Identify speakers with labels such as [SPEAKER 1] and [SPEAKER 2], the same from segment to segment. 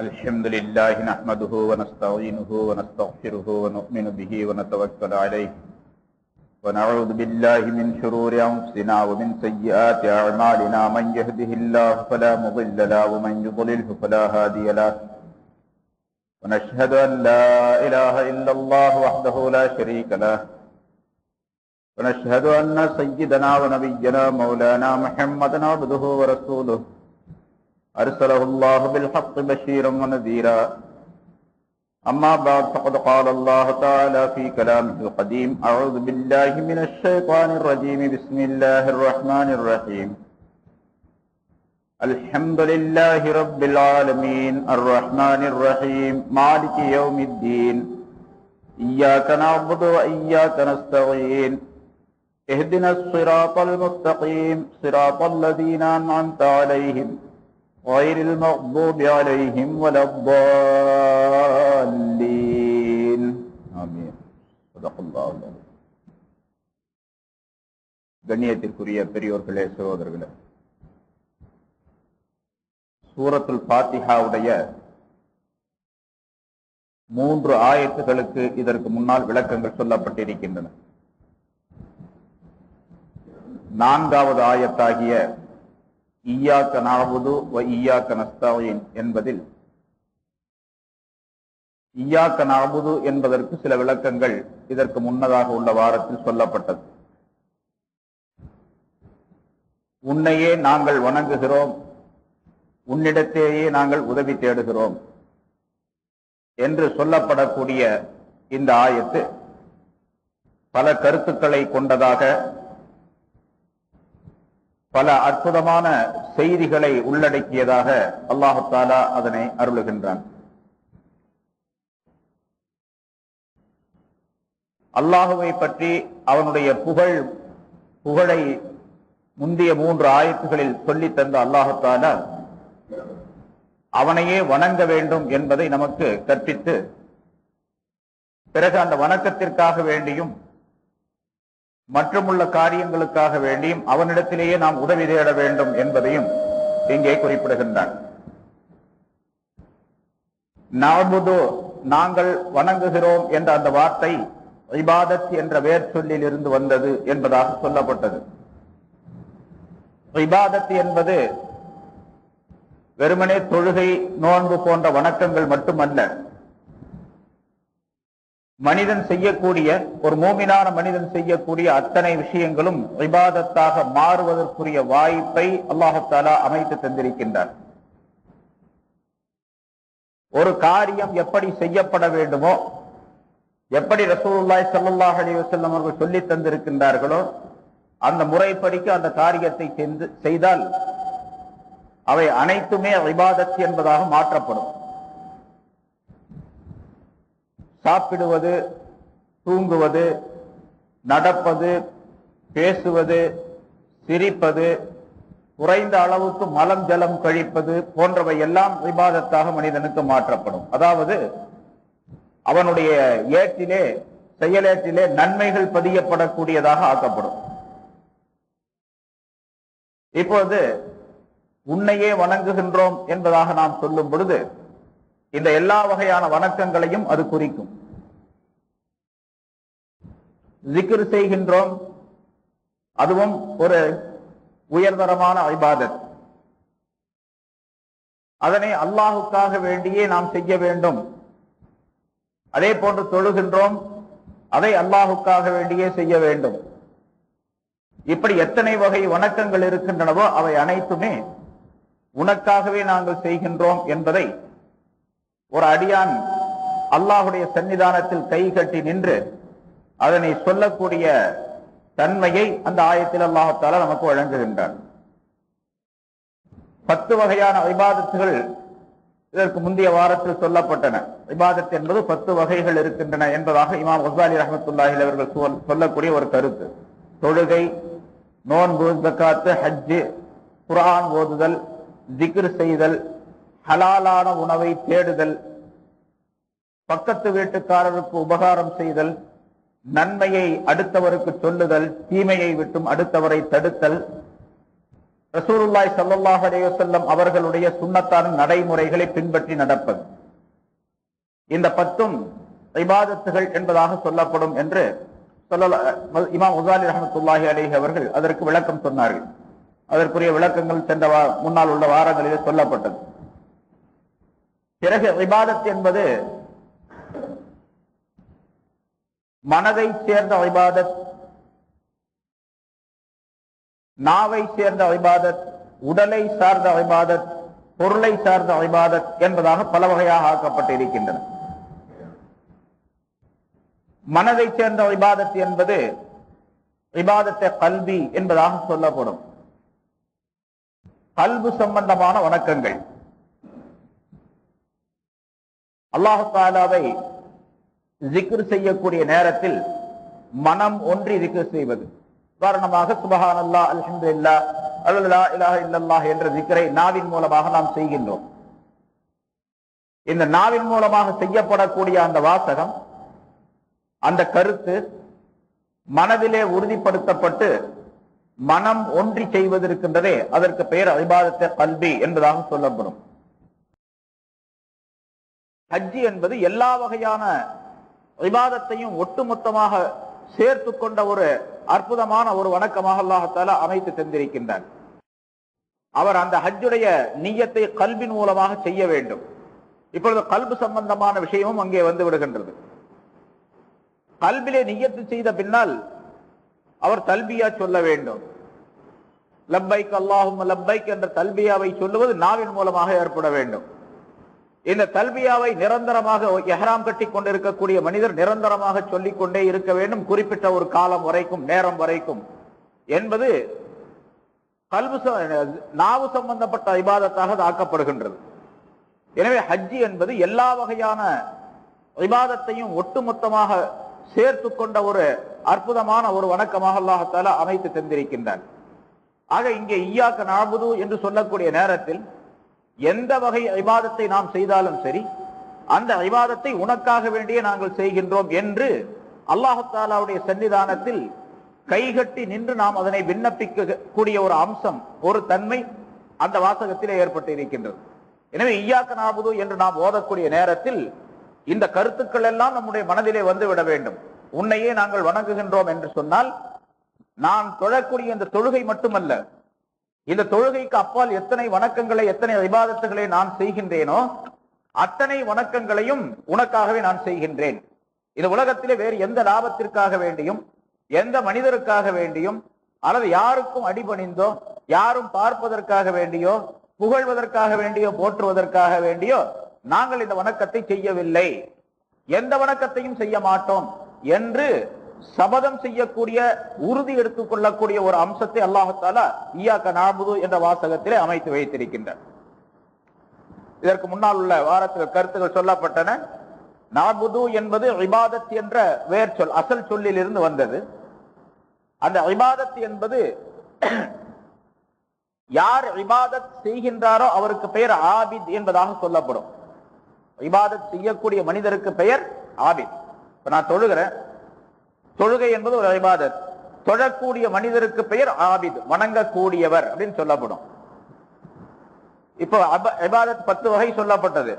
[SPEAKER 1] الحمد لله نحمده ونستعينه ونستغفره ونؤمن به ونتوكل عليه ونعوذ بالله من شرور أنفسنا ومن سيئات أعمالنا من يهده الله فلا مضل له ومن يضلله فلا هادي له ونشهد أن لا إله إلا الله وحده لا شريك له ونشهد أن سيدنا ونبينا مولانا محمدا عبده ورسوله أرسله الله بالحق بشيرا ونذيرا أما بعد فقد قال الله تعالى في كلامه القديم أعوذ بالله من الشيطان الرجيم بسم الله الرحمن الرحيم الحمد لله رب العالمين الرحمن الرحيم مالك يوم الدين إياك نعبد وإياك نستعين اهدنا الصراط المستقيم صراط الذين أنعمت عليهم غير المغضوب عليهم ولا الضالين آمين صدق الله العظيم. கண்ணியத்திற்குரிய பெரியோர்களே சகோதரர்களே, சூரத்துல் ஃபாத்திஹாவுடைய 3 ஆயத்துகளுக்கு இதற்கு முன்னால் விளக்கங்கள் சொல்லப்பட்டிருக்கின்றன. 4வது ஆயத்தாகிய இய்யாக நஅபுது வ இய்யாக நஸ்தஈன் என்பதில் இய்யாக நஅபுது என்பதற்கு சில விளக்கங்கள் இதற்கு முன்னதாக உள்ள வாரத்தில் சொல்லப்பட்டது. உன்னையே நாங்கள் வணங்குகிறோம், உன்னிடத்தேயே நாங்கள் உதவி தேடுகிறோம் என்று சொல்லப்படக்கூடிய இந்த ஆயத்து பல கருத்துக்களை கொண்டதாக, பல அற்புதமான செய்திகளை உள்ளடக்கியதாக அல்லாஹு தஆலா அதனை அருளுகின்றான். அல்லாஹுவை பற்றி அவனுடைய புகழை முந்திய 3 ஆயத்துகளில் சொல்லி தந்த அல்லாஹு தஆலா அவனையே வணங்க வேண்டும் என்பதை நமக்கு கற்பித்து, பிறகு அந்த வணக்கத்திற்காக வேண்டியும் மற்றுமுள்ள காரியங்களுக்காக வேண்டியும் அவனிடத்திலேயே நாம் உதவி தேட வேண்டும் என்பதையும் இங்கே குறிப்பிடுகின்றான். நஅபுது நாங்கள் வணங்குகிறோம் என்ற அந்த வார்த்தை இபாதத் என்ற வேர் சொல்லில் இருந்து வந்தது என்பதாக சொல்லப்பட்டது. இபாதத் என்பது வெறுமனே தொழுகை, நோன்பு போன்ற வணக்கங்கள் மட்டுமல்ல. மனிதன் செய்யக்கூடிய, ஒரு மூமினான மனிதன் செய்யக்கூடிய அத்தனை விஷயங்களும் இபாதத்தாக மாறுவதற்குரிய வாய்ப்பை அல்லாஹு தஆலா அமைத்து தந்திருக்கின்றார். ஒரு காரியம் எப்படி செய்யப்பட வேண்டுமோ, எப்படி ரசூலுல்லாஹி ஸல்லல்லாஹு அலைஹி வஸல்லம் அவர்கள் சொல்லி தந்திருக்கின்றார்களோ அந்த முறைப்படிக்கு அந்த காரியத்தை செய்தால் அவை அனைத்துமே இபாதத் என்பதாக மாற்றப்படும். சாப்பிடுவது, தூங்குவது, நடப்பது, பேசுவது, சிரிப்பது, குறைந்த அளவுக்கு மலம் ஜலம் கழிப்பது போன்றவை எல்லாம் இபாதத்தாக மனிதனுக்கு மாற்றப்படும். அதாவது அவனுடைய செயலேட்டிலே நன்மைகள் பதியப்படக்கூடியதாக ஆக்கப்படும். இப்போது உன்னையே வணங்குகின்றோம் என்பதாக நாம் சொல்லும் பொழுது இந்த எல்லா வகையான வணக்கங்களையும் அது குறிக்கும். ஜிக்ர் செய்கின்றோம், அதுவும் ஒரு உயர்தரமான இபாதத். அதனை அல்லாஹுக்காக வேண்டியே நாம் செய்ய வேண்டும். அதே போன்று தொழுகின்றோம், அதை அல்லாஹுக்காக வேண்டியே செய்ய வேண்டும். இப்படி எத்தனை வகை வணக்கங்கள் இருக்கின்றனவோ அவை அனைத்துமே உனக்காகவே நாங்கள் செய்கின்றோம் என்பதை ஒரு அடியான் அல்லாஹுடைய சன்னிதானத்தில் கை கட்டி நின்று அதனை சொல்லக்கூடிய தன்மையை அந்த ஆயத்தில் அல்லாஹ் தஆலா நமக்கு வழங்குகின்றான். 10 வகையான இபாதத்துகள் இதற்கு முந்தைய வாரத்தில் சொல்லப்பட்டன. இபாதத் என்பது 10 வகைகள் இருக்கின்றன என்பதாக இமாம் கஸ்ஸாலி ரஹ்மத்துல்லாஹி அலைஹி அவர்கள் சொல்லக்கூடிய ஒரு கருத்து. தொழுகை, நோன்பு, ஜகாத், ஹஜ், குர்ஆன் ஓதுதல், ஜிக்ர் செய்தல், ஹலாலான உணவை தேடுதல், பக்கத்து வீட்டுக்காரருக்கு உபகாரம் செய்தல், நன்மையை அடுத்தவருக்கு சொல்லுதல், தீமையை விட்டும் அடுத்தவரை தடுத்தல், ரசூலுல்லாஹி ஸல்லல்லாஹு அலைஹி வஸல்லம் அவர்களுடைய சுன்னத்தான நடைமுறைகளை பின்பற்றி நடப்பது. இந்த 10 இபாதத்துகள் என்பதாக சொல்லப்படும் என்று இமாம் கஸாலி ரஹ்மத்துல்லாஹி அலைஹி அவர்கள் அதற்கு விளக்கம் சொன்னார்கள். அதற்குரிய விளக்கங்கள் சென்ற முன்னால் உள்ள வாரங்களிலே சொல்லப்பட்டது. பிறகு இபாதத் என்பது மனதை சேர்ந்த இபாதத், நாவை சேர்ந்த இபாதத், உடலை சார்ந்த இபாதத், பொருளை சார்ந்த இபாதத் என்பதாக பல வகையாக ஆக்கப்பட்டு இருக்கின்றன. மனதை சேர்ந்த இபாதத் என்பது இபாதத்தை கல்வி என்பதாக சொல்லப்படும். கல்பு சம்பந்தமான வணக்கங்கள். அல்லாஹ் தஆலாவை ஜிக்ர் செய்யக்கூடிய நேரத்தில் மனம் ஒன்றி ஜிக்ர் செய்வது. உதாரணமாக சுப்ஹானல்லாஹ், அல்ஹம்துலில்லாஹ், லா இலாஹ இல்லல்லாஹ் என்ற ஜிக்ரை நாவின் மூலமாக நாம் செய்கின்றோம். இந்த நாவின் மூலமாக செய்யப்படக்கூடிய அந்த வாசகம், அந்த கருத்து மனதிலே உறுதிப்படுத்தப்பட்டு மனம் ஒன்றி செய்வதற்கின்றதே, அதற்கு பெயர் இபாதத்தை கல்வி என்பதாக சொல்லப்படும். ஹஜ் என்பது எல்லா வகையான இபாதத்தையும் ஒட்டுமொத்தமாக சேர்த்து கொண்ட ஒரு அற்புதமான ஒரு வணக்கமாக அல்லாஹ் தஆலா அமைத்து தந்திருக்கின்றார். அவர் அந்த ஹஜ்ஜுடைய நிய்யத்தை கல்வின் மூலமாக செய்ய வேண்டும். இப்பொழுது கல்பு சம்பந்தமான விஷயமும் அங்கே வந்து விடுகின்றது. கல்பிலே நிய்யத்து செய்த பின்னால் அவர் தல்பியா சொல்ல வேண்டும். லப்பைக் அல்லாஹும்ம லப்பைக் என்ற தல்பியாவை சொல்லுவது நாவின் மூலமாக ஏற்பட வேண்டும். இந்த தல்பியாவை நிரந்தரமாக இஹ்ராம் கட்டி கொண்டிருக்கக்கூடிய மனிதர் நிரந்தரமாக சொல்லிக் கொண்டே இருக்க வேண்டும், குறிப்பிட்ட ஒரு காலம் வரைக்கும், நேரம் வரைக்கும் என்பது கல்பு நாவு சம்பந்தப்பட்ட இபாதத்தாக ஆக்கப்படுகின்றது. எனவே ஹஜ் என்பது எல்லா வகையான இபாதத்தையும் ஒட்டுமொத்தமாக சேர்த்து கொண்ட ஒரு அற்புதமான ஒரு வணக்கமாக அல்லாஹ் தஆலா அமைத்து தந்திருக்கின்றார். ஆக இங்கே இய்யாக நஅபுது என்று சொல்லக்கூடிய நேரத்தில் எந்த வகை இபாதத்தை நாம் செய்தாலும் சரி, அந்த இபாதத்தை உனக்காக வேண்டியே நாங்கள் செய்கின்றோம் என்று அல்லாஹ் தஆலாவுடைய சன்னிதானத்தில் கைகட்டி நின்று நாம் அதனை விண்ணப்பிக்க கூடிய ஒரு அம்சம், ஒரு தன்மை அந்த வாசகத்திலே ஏற்பட்டு இருக்கின்றது. எனவே இய்யாக நஅபுது என்று நாம் ஓதக்கூடிய நேரத்தில் இந்த கருத்துக்கள் எல்லாம் நம்முடைய மனதிலே வந்துவிட வேண்டும். உன்னையே நாங்கள் வணங்குகின்றோம் என்று சொன்னால், நான் தொழக்கூடிய இந்த தொழுகை மட்டுமல்ல, இந்த தொழுகைக்கு அப்பால் எத்தனை வணக்கங்களை, எத்தனை இபாதத்துகளை நான் செய்கின்றேனோ அத்தனை வணக்கங்களையும் உனக்காகவே நான் செய்கின்றேன். இந்த உலகத்திலே வேறு எந்த லாபத்திற்காக வேண்டியும், எந்த மனிதருக்காக வேண்டியும், அல்லது யாருக்கும் அடிபணிந்தோ, யாரும் பார்ப்பதற்காக வேண்டியோ, புகழ்வதற்காக வேண்டியோ, போற்றுவதற்காக வேண்டியோ நாங்கள் இந்த வணக்கத்தை செய்யவில்லை, எந்த வணக்கத்தையும் செய்ய மாட்டோம் என்று சபதம் செய்யக்கூடிய, உறுதி எடுத்துக் கொள்ளக்கூடிய ஒரு அம்சத்தை அல்லாஹ் தஆலா இய்யாக நஅபுது என்ற வாசகத்திலே அமைத்து வைத்திருக்கின்றார். இதற்கு முன்னால் உள்ள வாரத்தில் கருத்துக்கள் சொல்லப்பட்டன. நஅபுது என்பது இபாதத் என்ற வேர் சொல், அசல் சொல்லில் இருந்து வந்தது. அந்த இபாதத் என்பது யார் இபாதத் செய்கின்றாரோ அவருக்கு பெயர் ஆபித் என்பதாக சொல்லப்படும். இபாதத் செய்யக்கூடிய மனிதருக்கு பெயர் ஆபித். இப்ப நான் தொழுகிறேன், தொழுகை என்பது ஒரு இபாதத். தொழக்கூடிய மனிதருக்கு பெயர் ஆபித், வணங்கக்கூடியவர் அப்படின்னு சொல்லப்படும். இப்போ இபாதத் 10 வகை சொல்லப்பட்டது.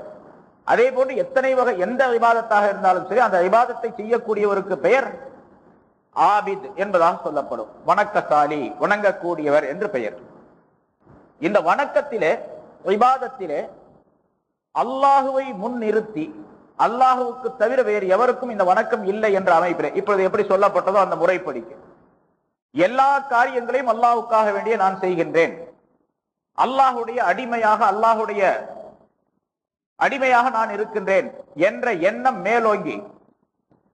[SPEAKER 1] அதே போன்று எத்தனை வகை, எந்த இபாதத்தாக இருந்தாலும் சரி, அந்த இபாதத்தை செய்யக்கூடியவருக்கு பெயர் ஆபித் என்பதாக சொல்லப்படும். வணக்கசாலி, வணங்கக்கூடியவர் என்று பெயர். இந்த வணக்கத்திலே, இபாதத்திலே அல்லாஹுவை முன் நிறுத்தி, அல்லாஹுவுக்கு தவிர வேறு எவருக்கும் இந்த வணக்கம் இல்லை என்ற அமைப்பிலே இப்பொழுது எப்படி சொல்லப்பட்டதோ அந்த முறைப்படிக்கு எல்லா காரியங்களையும் அல்லாஹுக்காக வேண்டிய நான் செய்கின்றேன், அல்லாஹுடைய அடிமையாக, அல்லாஹுடைய அடிமையாக நான் இருக்கின்றேன் என்ற எண்ணம் மேலோங்கி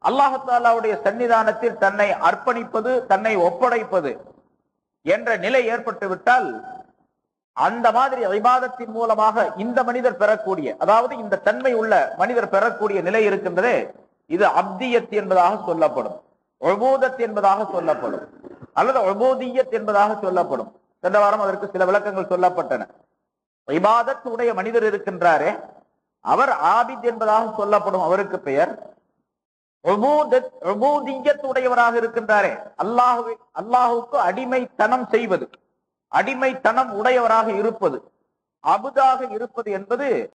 [SPEAKER 1] அல்லாஹு தஆலாவுடைய சன்னிதானத்தில் தன்னை அர்ப்பணிப்பது, தன்னை ஒப்படைப்பது என்ற நிலை ஏற்பட்டு விட்டால், அந்த மாதிரி இபாதத்தின் மூலமாக இந்த மனிதர் பெறக்கூடிய, அதாவது இந்த தன்மை உள்ள மனிதர் பெறக்கூடிய நிலை இருக்கின்றதே, இது அப்தியத் என்பதாக சொல்லப்படும், உபூதத் என்பதாக சொல்லப்படும், அல்லது உபூதியத் என்பதாக சொல்லப்படும். சென்ற வாரம் அதற்கு சில விளக்கங்கள் சொல்லப்பட்டன. இபாதத் உடைய மனிதர் இருக்கின்றாரே, அவர் ஆபித் என்பதாக சொல்லப்படும், அவருக்கு பெயர். உபூதியத் உடையவராக இருக்கின்றாரே, அல்லாஹுக்கு அடிமைத்தனம் செய்வது, அடிமைத்தனம் உடையவராக இருப்பது, அபுதாக இருப்பது என்பது